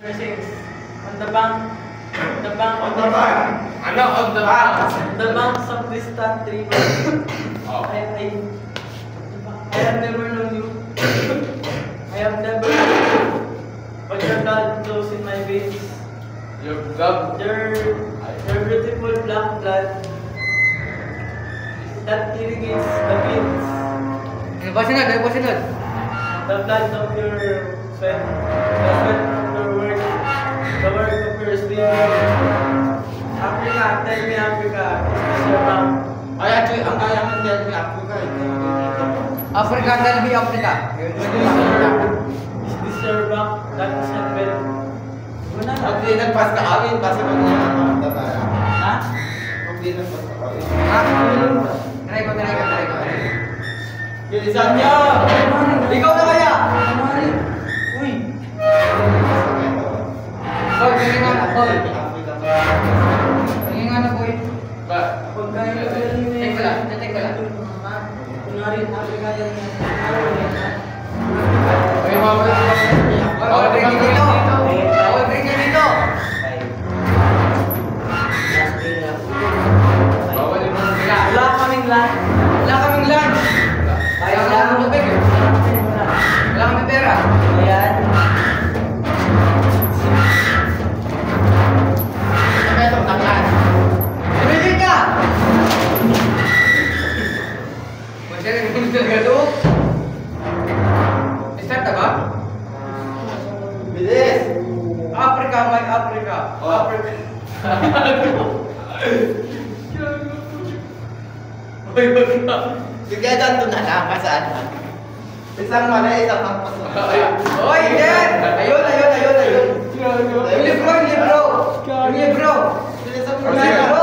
Sings on the bank, the bank On the bank. Ano on the bank? the banks of distant river. Oh. I have never known you. I have never known you. But your blood flows in my veins. Your blood. Your beautiful black blood that irrigates the veins. Ano ba sunod? Ano ba sunod? The blood of your sweat, the sweat of your work, the work of your sleep. Africa, tell me Africa, is this your mom? Ay, actually, ang kaya ng tell me Africa, hindi Africa, tell me Africa. Is this your back? That is heaven. Wala na. Pag di nagpas ka awin, kasi pag nakakamata tayo. Ha? Pag di nagpas ka awin. Ha? Try ko. Bilisan niyo! Ikaw na kaya! Uy! Boy, tingin nga na, boy. Tingin nga na, boy. Ba? Pag kaya na galing Check ko lang, check ko lang. Kunwari, Africa yan. Ay, mawala ka. Bawal drinking dito. Bawal drinking dito. Bawal yung mga sila. Wala kaming land. Wala kaming lunch. Kaya wala kaming tubig. Wala kaming pera. Ayan. Ano itong taklan? Tumigil ka! Masyari kung talaga ito. Start na ba? Bilis! Africa, my Africa. Oh. Africa. Uy, wag ka. Sige, ganito na lang. Kasaan na? Isang mali, isang hampas na. Oy, yan! Ayun. Yung libro. Bilisan mo Yung na. libro.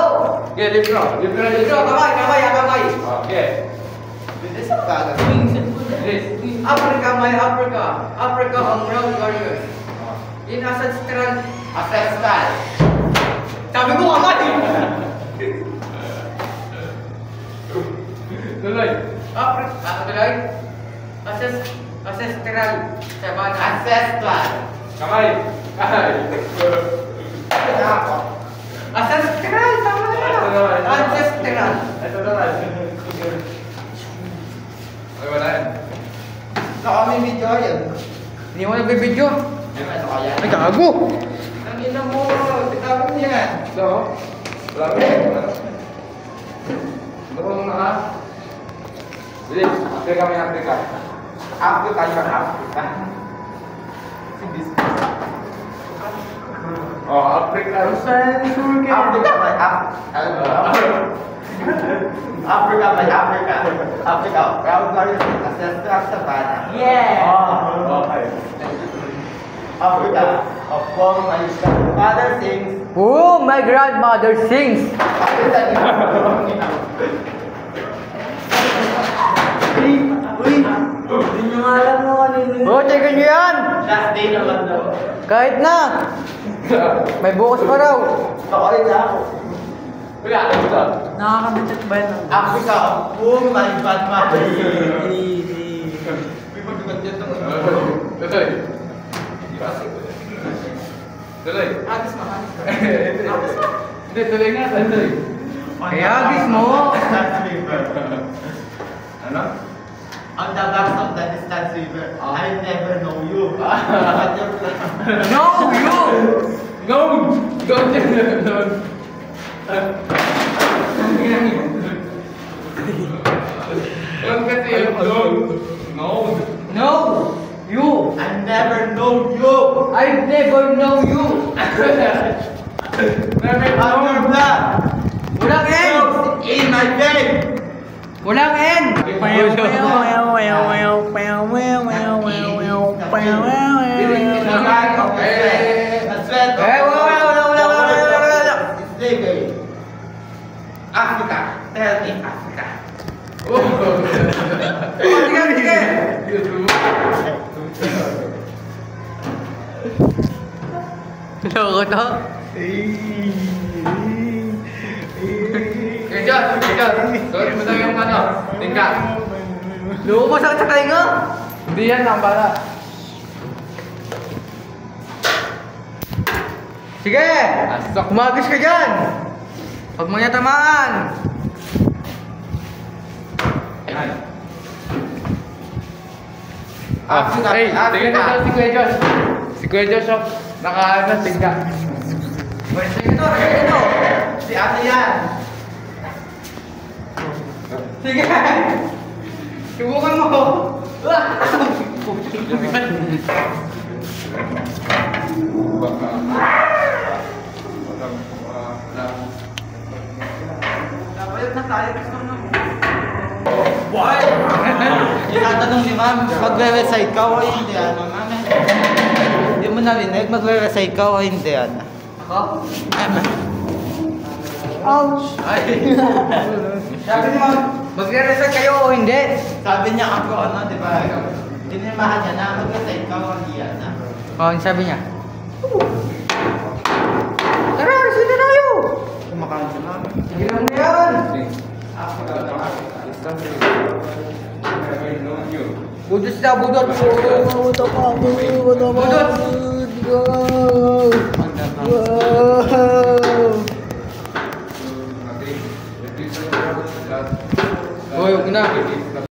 Okay, libro. Libro, kamay. Okay. Bilisan ka. Bilis. Africa, my Africa. Africa, ang brown warriors. In ancestral. Ancestral. Sabi ko kamay! Tuloy. Africa, tuloy. Ancestral. Sabana. Ancestral. Kamay. Ancestral, tama na. Ancestral. Ito naman. Ay, wala yan. May video yan. Hindi mo nagbibidyo. Ano kaya? Ay, gago! Ang ina mo, titapon mo yan. So, wala mo yan. Ano na ka? Bilis, Africa may Africa. Africa yung Africa. Oh, Africa. Africa may Africa. Africa. Proud warriors in ancestral savannah. Yeah! Oh, okay. Africa, of whom my father sings. Oh, my grandmother sings. Uy! Hindi nyo nga alam mo kanino. Oh, teka nyo yan! Last day naman daw. Kahit na! May bukas pa raw. Nakulit na ako. Wala, ito. Nakakabitit ba yan? Africa, of whom my grandmother sings. Easy. May pagdugat yan ito. Tuloy. Tuloy. Agis mo. Hindi, tuloy nga. Tuloy. Kaya agis mo. Ano? On the banks of the distant river, I never know you. No, you! No! Don't no. Huwag kasi yung no. No! You! I never know you. I never know you! Never On your blood, Walang N! in my vein. Walang N! The sweat of Wala. slavery. Africa, tell me Africa. Sige! Loko to? Kaya, sorry mo daw yung ano, tingkat. Loko mo sakit sa tainga? Hindi yan, ang bala. Sige! Kumagis ka dyan! Huwag mo niya tamaan! Tingnan na daw si Kuya Josh. Si Kuya Josh, nakaano, tingnan. Ito. Si ate yan. Sige! Subukan mo! Dapat na tayo gusto mo. Tinatanong ni ma'am, magre-recite ka o hindi, ano, ma'am? Hindi mo narinig, magre-recite ka o hindi, ano? Ako? Ouch! Sabi niyo, magre-reset kayo o hindi? Sabi niya ako, ano, di ba? Tinimahan niya na, mag-recite ka o hindi, ano? Oh, ang sabi niya? Tara, reset na tayo! Kumakain si ma'am. Sige lang mo yan! Budot na, budot! Budot!